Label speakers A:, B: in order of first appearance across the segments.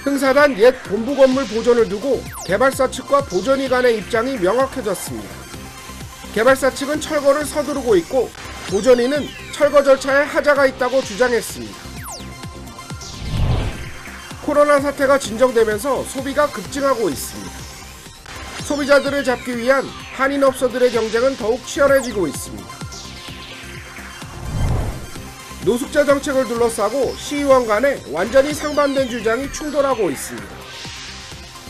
A: 흥사단 옛 본부 건물 보존을 두고 개발사 측과 보존이 간의 입장이 명확해졌습니다. 개발사 측은 철거를 서두르고 있고 보존이는 철거 절차에 하자가 있다고 주장했습니다. 코로나 사태가 진정되면서 소비가 급증하고 있습니다. 소비자들을 잡기 위한 한인업소들의 경쟁은 더욱 치열해지고 있습니다. 노숙자 정책을 둘러싸고 시의원 간에 완전히 상반된 주장이 충돌하고 있습니다.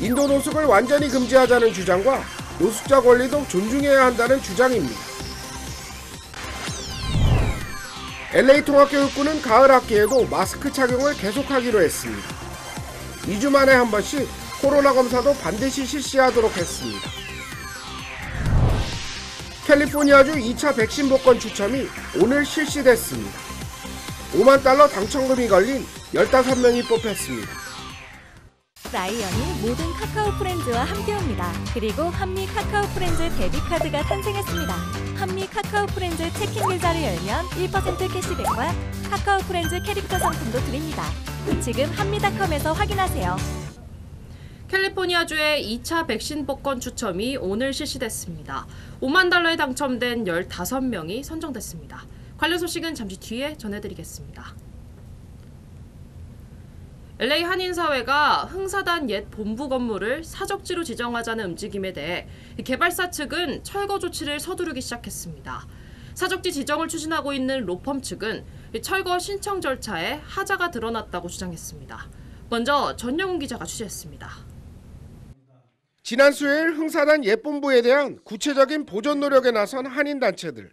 A: 인도 노숙을 완전히 금지하자는 주장과 노숙자 권리도 존중해야 한다는 주장입니다. LA 통합교육부는 가을 학기에도 마스크 착용을 계속하기로 했습니다. 2주 만에 한 번씩 코로나 검사도 반드시 실시하도록 했습니다. 캘리포니아주 2차 백신 복권 추첨이 오늘 실시됐습니다. 5만 달러 당첨금이 걸린 15명이 뽑혔습니다.
B: 라이언이 모든 카카오 프렌즈와 함께합니다. 그리고 한미 카카오 프렌즈 데뷔카드가 탄생했습니다. 한미 카카오 프렌즈 체킹 계좌를 열면 1% 캐시백과 카카오 프렌즈 캐릭터 상품도 드립니다. 지금 한미닷컴에서 확인하세요.
C: 캘리포니아주의 2차 백신 복권 추첨이 오늘 실시됐습니다. 5만 달러에 당첨된 15명이 선정됐습니다. 관련 소식은 잠시 뒤에 전해드리겠습니다. LA 한인사회가 흥사단 옛 본부 건물을 사적지로 지정하자는 움직임에 대해 개발사 측은 철거 조치를 서두르기 시작했습니다. 사적지 지정을 추진하고 있는 로펌 측은 철거 신청 절차에 하자가 드러났다고 주장했습니다. 먼저 전영훈 기자가 취재했습니다.
A: 지난 수요일 흥사단 옛 본부에 대한 구체적인 보존 노력에 나선 한인단체들.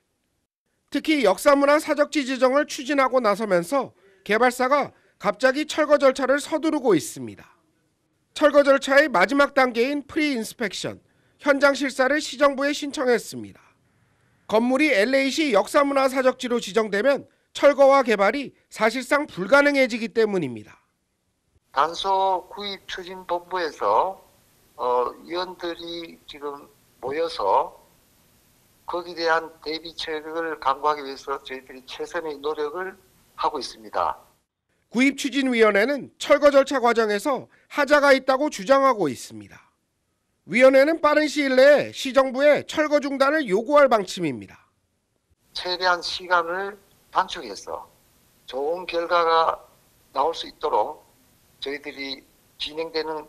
A: 특히 역사문화 사적지 지정을 추진하고 나서면서 개발사가 갑자기 철거 절차를 서두르고 있습니다. 철거 절차의 마지막 단계인 프리-인스펙션, 현장 실사를 시정부에 신청했습니다. 건물이 LA시 역사문화 사적지로 지정되면 철거와 개발이 사실상 불가능해지기 때문입니다.
D: 단소 구입 추진 본부에서 위원들이 지금 모여서 거기에 대한 대비책을 강구하기 위해서 저희들이 최선의 노력을 하고 있습니다.
A: 구입추진위원회는 철거 절차 과정에서 하자가 있다고 주장하고 있습니다. 위원회는 빠른 시일 내에 시정부에 철거 중단을 요구할 방침입니다.
D: 최대한 시간을 단축해서 좋은 결과가 나올 수 있도록 저희들이 진행되는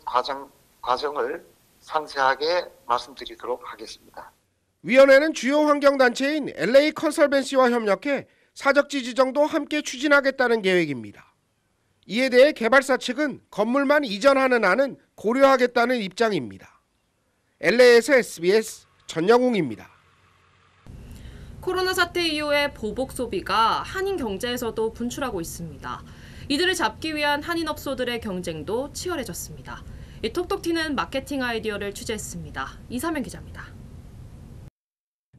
D: 과정을 상세하게 말씀드리도록 하겠습니다.
A: 위원회는 주요 환경단체인 LA 컨설벤시와 협력해 사적지 지정도 함께 추진하겠다는 계획입니다. 이에 대해 개발사 측은 건물만 이전하는 안은 고려하겠다는 입장입니다. LA에서 SBS 전영웅입니다.
C: 코로나 사태 이후에 보복 소비가 한인 경제에서도 분출하고 있습니다. 이들을 잡기 위한 한인업소들의 경쟁도 치열해졌습니다. 이 톡톡 튀는 마케팅 아이디어를 취재했습니다. 이사면 기자입니다.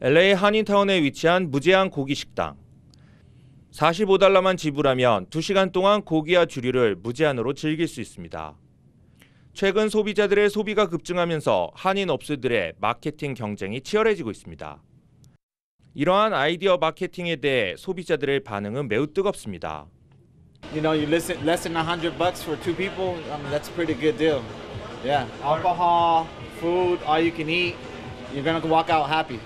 E: LA 한인타운에 위치한 무제한 고기 식당. 45달러만 지불하면 2시간 동안 고기와 주류를 무제한으로 즐길 수 있습니다. 최근 소비자들의 소비가 급증하면서 한인 업소들의 마케팅 경쟁이 치열해지고 있습니다. 이러한 아이디어 마케팅에 대해 소비자들의 반응은 매우 뜨겁습니다.
F: You know, you listen less than $100 for two people. That's a pretty good deal. Yeah, alcohol, food, all you can eat. You're gonna walk out happy.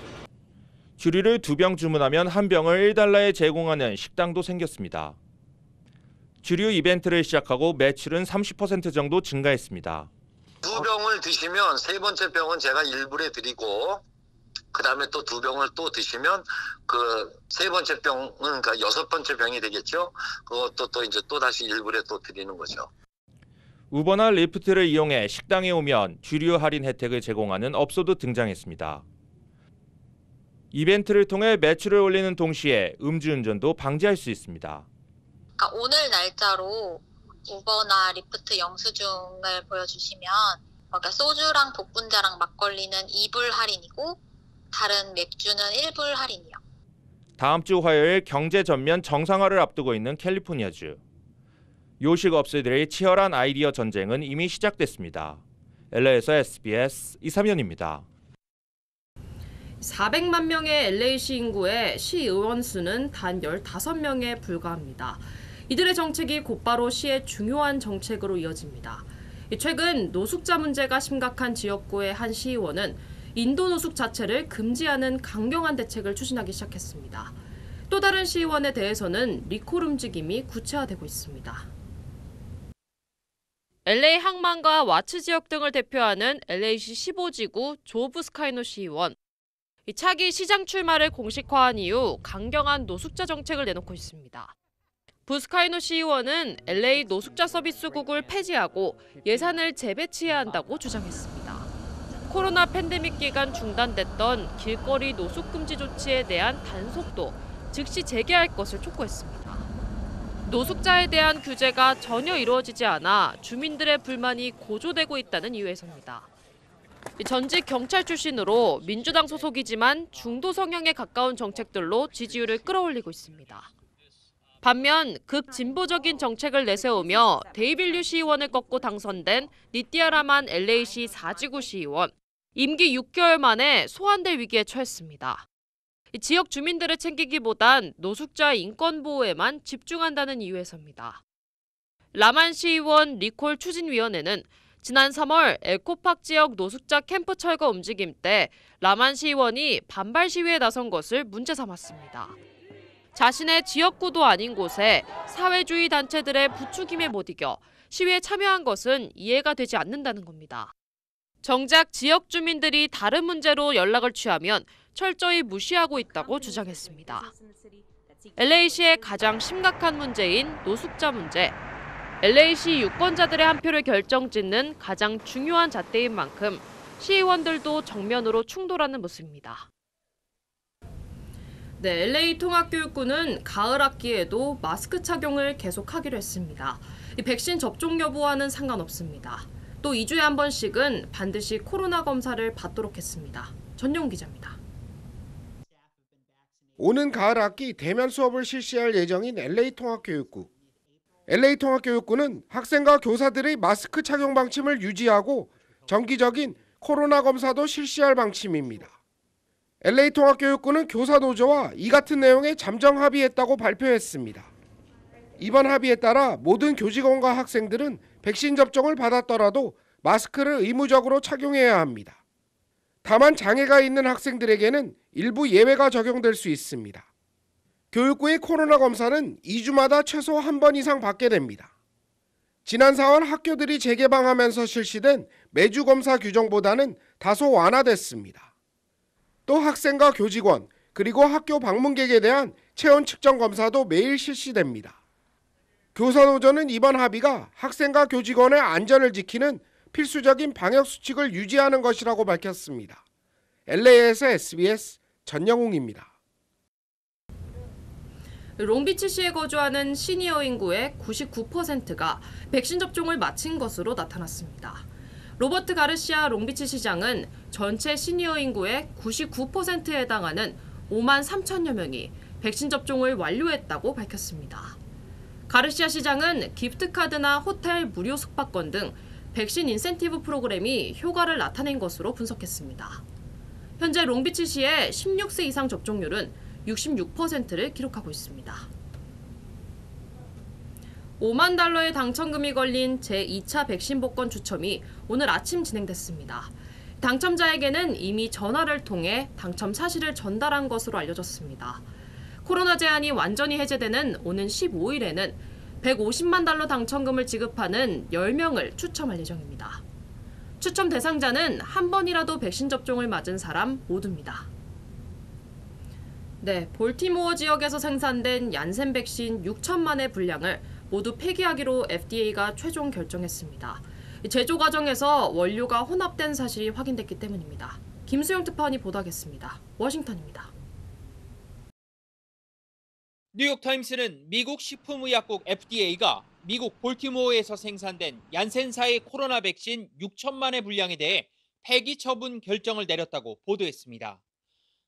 E: 주류를 2병 주문하면 한 병을 1달러에 제공하는 식당도 생겼습니다. 주류 이벤트를 시작하고 매출은 30% 정도 증가했습니다.
G: 2병을 드시면 세 번째 병은 제가 일불에 드리고 그다음에 또 2병을 또 드시면 그 세 번째 병은 그러니까 6번째 병이 되겠죠. 그것도 또 이제 또 다시 일불에 또 드리는 거죠.
E: 우버나 리프트를 이용해 식당에 오면 주류 할인 혜택을 제공하는 업소도 등장했습니다. 이벤트를 통해 매출을 올리는 동시에 음주운전도 방지할 수 있습니다.
H: 그러니까 오늘 날짜로 우버나 리프트 영수증을 보여주시면 그러니까 소주랑 복분자랑 막걸리는 2불 할인이고 다른 맥주는 1불 할인이요.
E: 다음 주 화요일 경제 전면 정상화를 앞두고 있는 캘리포니아주. 요식업소들의 치열한 아이디어 전쟁은 이미 시작됐습니다. LA에서 SBS 이삼현입니다.
C: 400만 명의 LA시 인구의 시의원 수는 단 15명에 불과합니다. 이들의 정책이 곧바로 시의 중요한 정책으로 이어집니다. 최근 노숙자 문제가 심각한 지역구의 한 시의원은 인도 노숙 자체를 금지하는 강경한 대책을 추진하기 시작했습니다. 또 다른 시의원에 대해서는 리콜 움직임이 구체화되고 있습니다. LA 항만과 와츠 지역 등을 대표하는 LA시 15지구 조 부스카이노 시의원. 차기 시장 출마를 공식화한 이후 강경한 노숙자 정책을 내놓고 있습니다. 부스카이노 시의원은 LA 노숙자 서비스국을 폐지하고 예산을 재배치해야 한다고 주장했습니다. 코로나 팬데믹 기간 중단됐던 길거리 노숙 금지 조치에 대한 단속도 즉시 재개할 것을 촉구했습니다. 노숙자에 대한 규제가 전혀 이루어지지 않아 주민들의 불만이 고조되고 있다는 이유에서입니다. 전직 경찰 출신으로 민주당 소속이지만 중도 성향에 가까운 정책들로 지지율을 끌어올리고 있습니다. 반면 극진보적인 정책을 내세우며 데이빌 류 시의원을 꺾고 당선된 니띠아라만 LA시 4지구 시의원. 임기 6개월 만에 소환될 위기에 처했습니다. 지역 주민들을 챙기기보단 노숙자 인권 보호에만 집중한다는 이유에서입니다. 라만 시의원 리콜 추진위원회는 지난 3월 에코팍 지역 노숙자 캠프 철거 움직임 때 라만 시의원이 반발 시위에 나선 것을 문제 삼았습니다. 자신의 지역구도 아닌 곳에 사회주의 단체들의 부추김에 못 이겨 시위에 참여한 것은 이해가 되지 않는다는 겁니다. 정작 지역 주민들이 다른 문제로 연락을 취하면 철저히 무시하고 있다고 주장했습니다. LA시의 가장 심각한 문제인 노숙자 문제. LA시 유권자들의 한 표를 결정짓는 가장 중요한 잣대인 만큼 시의원들도 정면으로 충돌하는 모습입니다. 네, LA 통합교육부는 가을 학기에도 마스크 착용을 계속하기로 했습니다. 백신 접종 여부와는 상관없습니다. 또 2주에 한 번씩은 반드시 코로나 검사를 받도록 했습니다. 전용 기자입니다.
A: 오는 가을 학기 대면 수업을 실시할 예정인 LA 통합교육부. LA 통합교육부는 학생과 교사들의 마스크 착용 방침을 유지하고 정기적인 코로나 검사도 실시할 방침입니다. LA 통합교육부는 교사 노조와 이 같은 내용에 잠정 합의했다고 발표했습니다. 이번 합의에 따라 모든 교직원과 학생들은 백신 접종을 받았더라도 마스크를 의무적으로 착용해야 합니다. 다만 장애가 있는 학생들에게는 일부 예외가 적용될 수 있습니다. 교육부의 코로나 검사는 2주마다 최소 한 번 이상 받게 됩니다. 지난 4월 학교들이 재개방하면서 실시된 매주 검사 규정보다는 다소 완화됐습니다. 또 학생과 교직원 그리고 학교 방문객에 대한 체온 측정 검사도 매일 실시됩니다. 교사노조는 이번 합의가 학생과 교직원의 안전을 지키는 필수적인 방역수칙을 유지하는 것이라고 밝혔습니다. LA에서 SBS 전영웅입니다.
C: 롱비치시에 거주하는 시니어 인구의 99%가 백신 접종을 마친 것으로 나타났습니다. 로버트 가르시아 롱비치 시장은 전체 시니어 인구의 99%에 해당하는 5만 3천여 명이 백신 접종을 완료했다고 밝혔습니다. 가르시아 시장은 기프트카드나 호텔 무료 숙박권 등 백신 인센티브 프로그램이 효과를 나타낸 것으로 분석했습니다. 현재 롱비치시의 16세 이상 접종률은 66%를 기록하고 있습니다. 5만 달러의 당첨금이 걸린 제2차 백신 복권 추첨이 오늘 아침 진행됐습니다. 당첨자에게는 이미 전화를 통해 당첨 사실을 전달한 것으로 알려졌습니다. 코로나 제한이 완전히 해제되는 오는 15일에는 150만 달러 당첨금을 지급하는 10명을 추첨할 예정입니다. 추첨 대상자는 한 번이라도 백신 접종을 맞은 사람 모두입니다. 네, 볼티모어 지역에서 생산된 얀센 백신 6천만의 분량을 모두 폐기하기로 FDA가 최종 결정했습니다. 제조 과정에서 원료가 혼합된 사실이 확인됐기 때문입니다. 김수영 특파원이 보도하겠습니다. 워싱턴입니다.
I: 뉴욕타임스는 미국 식품의약국 FDA가 미국 볼티모어에서 생산된 얀센사의 코로나 백신 6천만의 분량에 대해 폐기 처분 결정을 내렸다고 보도했습니다.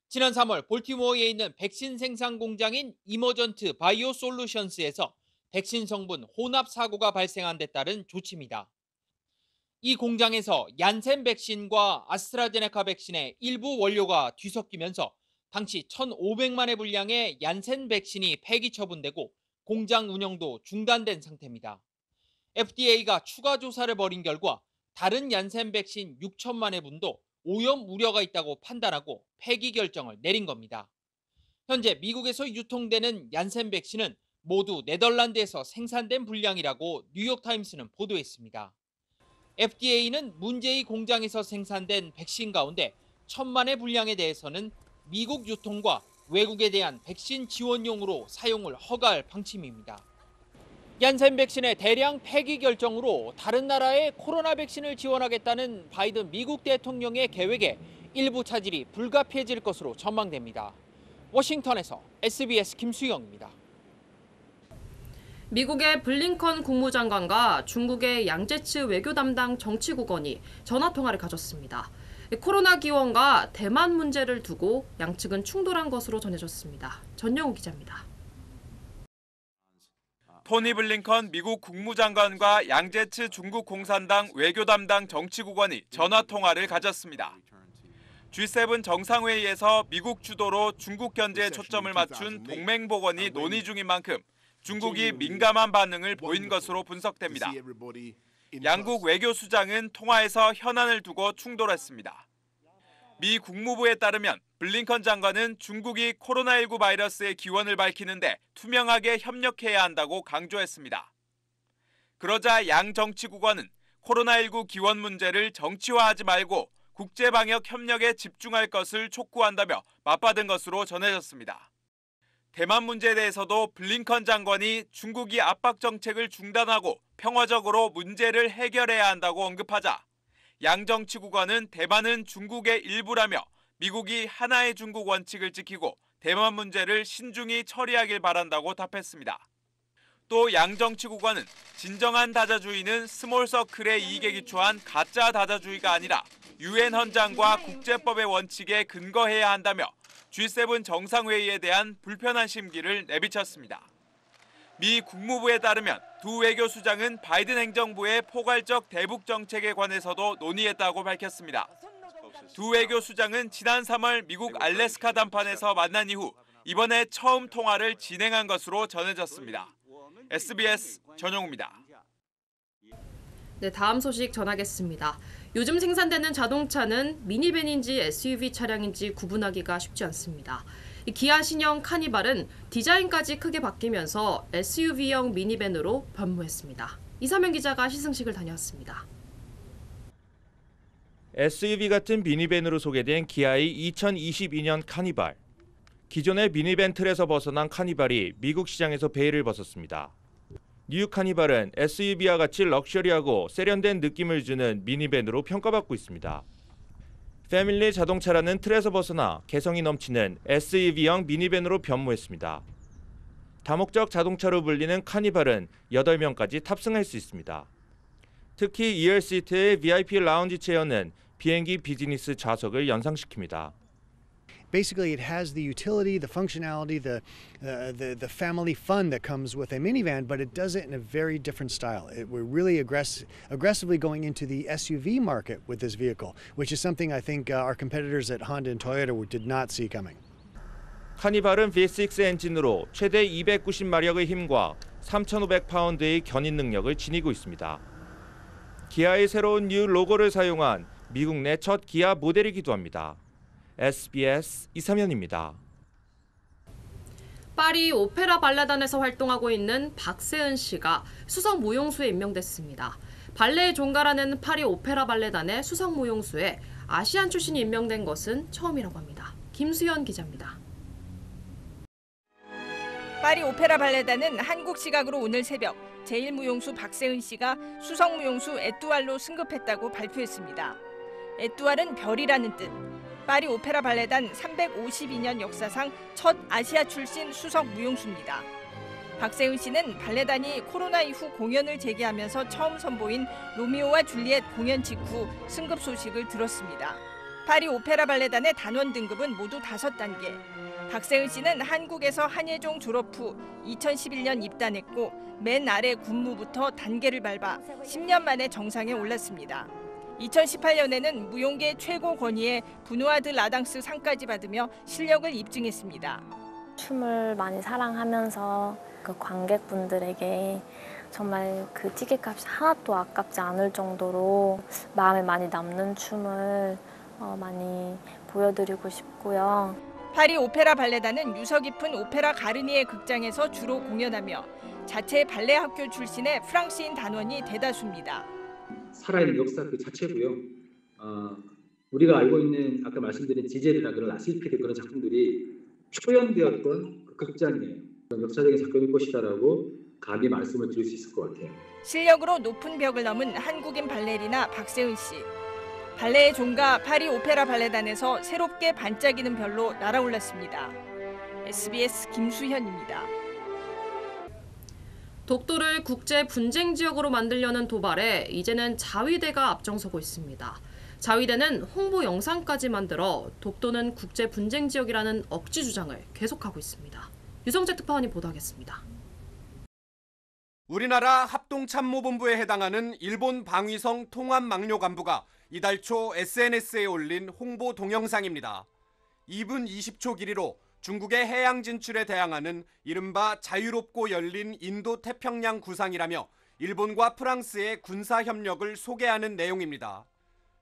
I: 지난 3월 볼티모어에 있는 백신 생산 공장인 이머전트 바이오 솔루션스에서 백신 성분 혼합 사고가 발생한 데 따른 조치입니다. 이 공장에서 얀센 백신과 아스트라제네카 백신의 일부 원료가 뒤섞이면서 당시 1,500만의 분량의 얀센 백신이 폐기 처분되고 공장 운영도 중단된 상태입니다. FDA가 추가 조사를 벌인 결과 다른 얀센 백신 6천만 회분도 오염 우려가 있다고 판단하고 폐기 결정을 내린 겁니다. 현재 미국에서 유통되는 얀센 백신은 모두 네덜란드에서 생산된 분량이라고 뉴욕타임스는 보도했습니다. FDA는 문제의 공장에서 생산된 백신 가운데 1,000만 회 분량에 대해서는 미국 유통과 외국에 대한 백신 지원용으로 사용을 허가할 방침입니다. 얀센 백신의 대량 폐기 결정으로 다른 나라에 코로나 백신을 지원하겠다는 바이든 미국 대통령의 계획에 일부 차질이 불가피해질 것으로 전망됩니다. 워싱턴에서 SBS 김수영입니다.
C: 미국의 블링컨 국무장관과 중국의 양제츠 외교 담당 정치국원이 전화통화를 가졌습니다. 코로나 기원과 대만 문제를 두고 양측은 충돌한 것으로 전해졌습니다. 전영우 기자입니다.
J: 토니 블링컨 미국 국무장관과 양제츠 중국 공산당 외교 담당 정치국원이 전화통화를 가졌습니다. G7 정상회의에서 미국 주도로 중국 견제에 초점을 맞춘 동맹복원이 논의 중인 만큼 중국이 민감한 반응을 보인 것으로 분석됩니다. 양국 외교수장은 통화에서 현안을 두고 충돌했습니다. 미 국무부에 따르면 블링컨 장관은 중국이 코로나19 바이러스의 기원을 밝히는데 투명하게 협력해야 한다고 강조했습니다. 그러자 양 정치국원은 코로나19 기원 문제를 정치화하지 말고 국제방역 협력에 집중할 것을 촉구한다며 맞받은 것으로 전해졌습니다. 대만 문제에 대해서도 블링컨 장관이 중국이 압박 정책을 중단하고 평화적으로 문제를 해결해야 한다고 언급하자 양 정치국원은 대만은 중국의 일부라며 미국이 하나의 중국 원칙을 지키고 대만 문제를 신중히 처리하길 바란다고 답했습니다. 또 양 정치국원은 진정한 다자주의는 스몰서클의 이익에 기초한 가짜 다자주의가 아니라 유엔 헌장과 국제법의 원칙에 근거해야 한다며 G7 정상회의에 대한 불편한 심기를 내비쳤습니다. 미 국무부에 따르면 두 외교수장은 바이든 행정부의 포괄적 대북 정책에 관해서도 논의했다고 밝혔습니다. 두 외교수장은 지난 3월 미국 알래스카 단판에서 만난 이후 이번에 처음 통화를 진행한 것으로 전해졌습니다. SBS 전용우입니다.
C: 네, 다음 소식 전하겠습니다. 요즘 생산되는 자동차는 미니밴인지 SUV 차량인지 구분하기가 쉽지 않습니다. 기아 신형 카니발은 디자인까지 크게 바뀌면서 SUV형 미니밴으로 변모했습니다. 이사명 기자가 시승식을 다녀왔습니다.
E: SUV 같은 미니밴으로 소개된 기아의 2022년 카니발. 기존의 미니밴 틀에서 벗어난 카니발이 미국 시장에서 베일을 벗었습니다. 뉴 카니발은 SUV와 같이 럭셔리하고 세련된 느낌을 주는 미니밴으로 평가받고 있습니다. 패밀리 자동차라는 틀에서 벗어나 개성이 넘치는 SUV형 미니밴으로 변모했습니다. 다목적 자동차로 불리는 카니발은 8명까지 탑승할 수 있습니다. 특히 2열 시트의 VIP 라운지 체어는 비행기 비즈니스 좌석을 연상시킵니다.
K: Basically, it has the utility, the functionality, the family fun that comes with a minivan, but it does it in a very different style. We're really aggressively going into the SUV market with this vehicle, which is something I think our competitors at Honda and Toyota did not see coming.
E: 카니발은 V6 엔진으로 최대 290마력의 힘과 3,500파운드의 견인 능력을 지니고 있습니다. 기아의 새로운 뉴 로고를 사용한 미국 내 첫 기아 모델이기도 합니다. SBS 이삼현입니다.
C: 파리 오페라 발레단에서 활동하고 있는 박세은 씨가 수석 무용수에 임명됐습니다. 발레의 종가라는 파리 오페라 발레단의 수석 무용수에 아시안 출신이 임명된 것은 처음이라고 합니다. 김수현 기자입니다.
L: 파리 오페라 발레단은 한국 시각으로 오늘 새벽 제1무용수 박세은 씨가 수석 무용수 에뚜알로 승급했다고 발표했습니다. 에뚜알은 별이라는 뜻. 파리 오페라 발레단 352년 역사상 첫 아시아 출신 수석 무용수입니다. 박세은 씨는 발레단이 코로나 이후 공연을 재개하면서 처음 선보인 로미오와 줄리엣 공연 직후 승급 소식을 들었습니다. 파리 오페라 발레단의 단원 등급은 모두 5단계. 박세은 씨는 한국에서 한예종 졸업 후 2011년 입단했고 맨 아래 군무부터 단계를 밟아 10년 만에 정상에 올랐습니다. 2018년에는 무용계 최고 권위의 부누아드 라당스 상까지 받으며 실력을 입증했습니다.
M: 춤을 많이 사랑하면서 그 관객분들에게 정말 그 티켓값이 하나도 아깝지 않을 정도로 마음에 많이 남는 춤을 많이 보여드리고 싶고요.
L: 파리 오페라 발레단은 유서 깊은 오페라 가르니에 극장에서 주로 공연하며 자체 발레 학교 출신의 프랑스인 단원이 대다수입니다.
N: 살아있는 역사 그 자체고요. 우리가 알고 있는 아까 말씀드린 지젤이나 그런 아실피드 그런 작품들이 초연되었던 그 극장이에요. 역사적인 작품일 것이다라고 감히 말씀을 드릴 수 있을 것 같아요.
L: 실력으로 높은 벽을 넘은 한국인 발레리나 박세은 씨. 발레의 종가 파리 오페라 발레단에서 새롭게 반짝이는 별로 날아올랐습니다. SBS 김수현입니다.
C: 독도를 국제 분쟁 지역으로 만들려는 도발에 이제는 자위대가 앞장서고 있습니다. 자위대는 홍보 영상까지 만들어 독도는 국제 분쟁 지역이라는 억지 주장을 계속하고 있습니다. 유성재 특파원이 보도하겠습니다.
A: 우리나라 합동참모본부에 해당하는 일본 방위성 통합망료 간부가 이달 초 SNS에 올린 홍보 동영상입니다. 2분 20초 길이로 중국의 해양 진출에 대항하는 이른바 자유롭고 열린 인도태평양 구상이라며 일본과 프랑스의 군사 협력을 소개하는 내용입니다.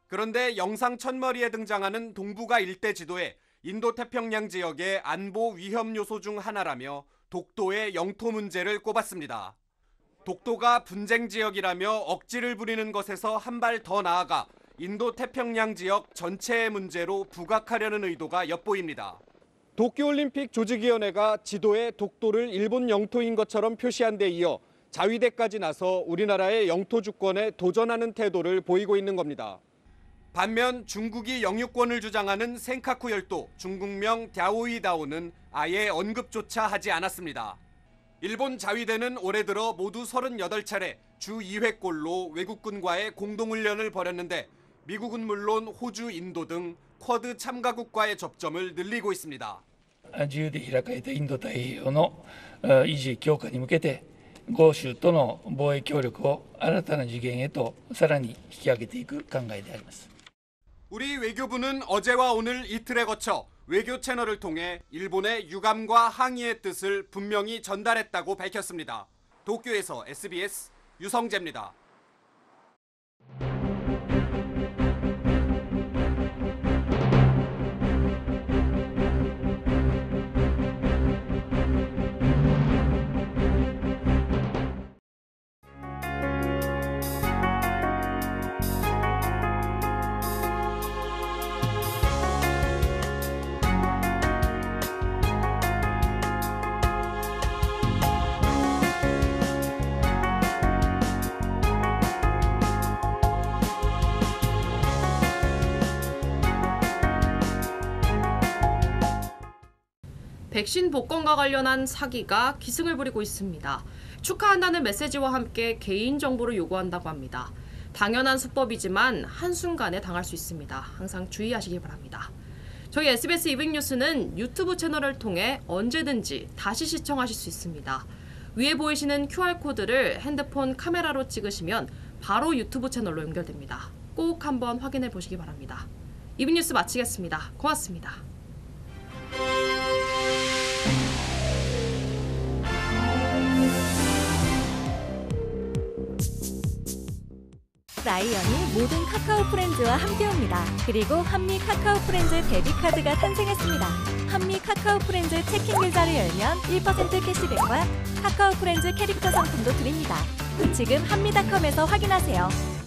A: 그런데 영상 첫머리에 등장하는 동북아 일대 지도에 인도태평양 지역의 안보 위험 요소 중 하나라며 독도의 영토 문제를 꼽았습니다. 독도가 분쟁 지역이라며 억지를 부리는 것에서 한 발 더 나아가 인도태평양 지역 전체의 문제로 부각하려는 의도가 엿보입니다. 도쿄올림픽 조직위원회가 지도에 독도를 일본 영토인 것처럼 표시한 데 이어 자위대까지 나서 우리나라의 영토 주권에 도전하는 태도를 보이고 있는 겁니다. 반면 중국이 영유권을 주장하는 센카쿠 열도 중국명 랴오이다오는 아예 언급조차 하지 않았습니다. 일본 자위대는 올해 들어 모두 38차례 주 2회꼴로 외국군과의 공동훈련을 벌였는데 미국은 물론 호주, 인도 등 쿼드 참가국과의 접점을 늘리고 있습니다.
O: 自由で開かれたインド太平洋の維持強化に向けて豪州との防衛協力を新たな次元へとさらに引き上げていく考えであります。
A: 우리 외교부는 어제와 오늘 이틀에 거쳐 외교 채널을 통해 일본의 유감과 항의의 뜻을 분명히 전달했다고 밝혔습니다. 도쿄에서 SBS 유성재입니다.
C: 백신 복권과 관련한 사기가 기승을 부리고 있습니다. 축하한다는 메시지와 함께 개인정보를 요구한다고 합니다. 당연한 수법이지만 한순간에 당할 수 있습니다. 항상 주의하시기 바랍니다. 저희 SBS 이백뉴스는 유튜브 채널을 통해 언제든지 다시 시청하실 수 있습니다. 위에 보이시는 QR코드를 핸드폰 카메라로 찍으시면 바로 유튜브 채널로 연결됩니다. 꼭 한번 확인해 보시기 바랍니다. 이백뉴스 마치겠습니다. 고맙습니다.
B: 라이언이 모든 카카오 프렌즈와 함께합니다. 그리고 한미 카카오 프렌즈 데뷔카드가 탄생했습니다. 한미 카카오 프렌즈 체킹 계좌를 열면 1% 캐시백과 카카오 프렌즈 캐릭터 상품도 드립니다. 지금 한미닷컴에서 확인하세요.